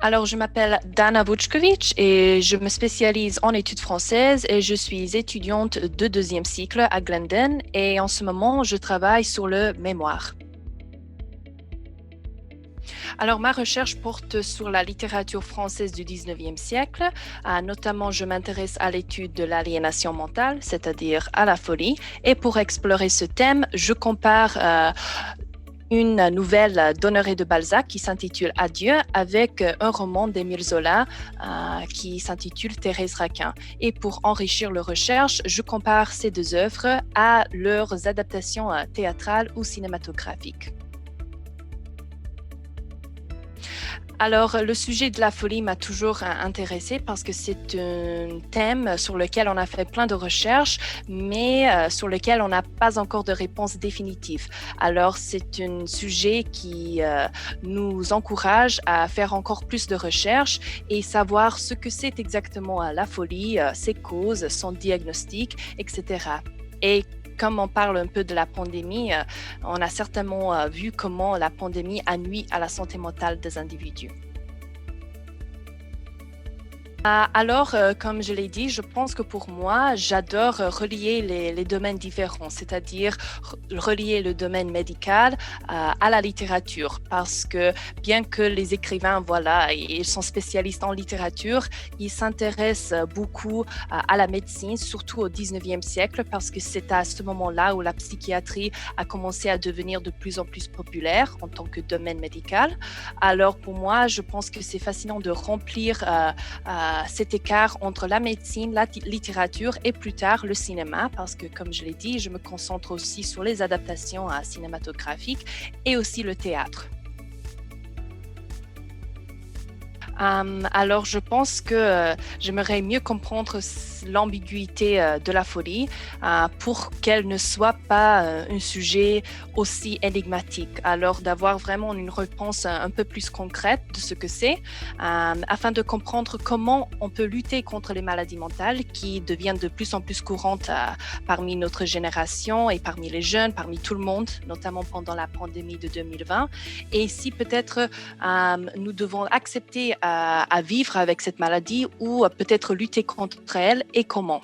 Alors, je m'appelle Dana Vučković et je me spécialise en études françaises et je suis étudiante de deuxième cycle à Glendon et en ce moment, je travaille sur le mémoire. Alors, ma recherche porte sur la littérature française du 19e siècle. Notamment, je m'intéresse à l'étude de l'aliénation mentale, c'est-à-dire à la folie. Et pour explorer ce thème, je compare une nouvelle d'Honoré de Balzac qui s'intitule Adieu avec un roman d'Émile Zola qui s'intitule Thérèse Raquin. Et pour enrichir leur recherche, je compare ces deux œuvres à leurs adaptations théâtrales ou cinématographiques. Alors, le sujet de la folie m'a toujours intéressée parce que c'est un thème sur lequel on a fait plein de recherches, mais sur lequel on n'a pas encore de réponse définitive. Alors, c'est un sujet qui nous encourage à faire encore plus de recherches et savoir ce que c'est exactement la folie, ses causes, son diagnostic, etc. Et comme on parle un peu de la pandémie, on a certainement vu comment la pandémie a nui à la santé mentale des individus. Alors, comme je l'ai dit, je pense que pour moi, j'adore relier les domaines différents, c'est-à-dire relier le domaine médical à la littérature, parce que bien que les écrivains, voilà, ils sont spécialistes en littérature, ils s'intéressent beaucoup à la médecine, surtout au 19e siècle, parce que c'est à ce moment-là où la psychiatrie a commencé à devenir de plus en plus populaire en tant que domaine médical. Alors, pour moi, je pense que c'est fascinant de remplir cet écart entre la médecine, la littérature et plus tard le cinéma, parce que comme je l'ai dit, je me concentre aussi sur les adaptations cinématographiques et aussi le théâtre. Alors, je pense que j'aimerais mieux comprendre l'ambiguïté de la folie pour qu'elle ne soit pas un sujet aussi énigmatique. Alors, d'avoir vraiment une réponse un peu plus concrète de ce que c'est, afin de comprendre comment on peut lutter contre les maladies mentales qui deviennent de plus en plus courantes parmi notre génération et parmi les jeunes, parmi tout le monde, notamment pendant la pandémie de 2020. Et si peut-être nous devons accepter à vivre avec cette maladie ou peut-être lutter contre elle et comment.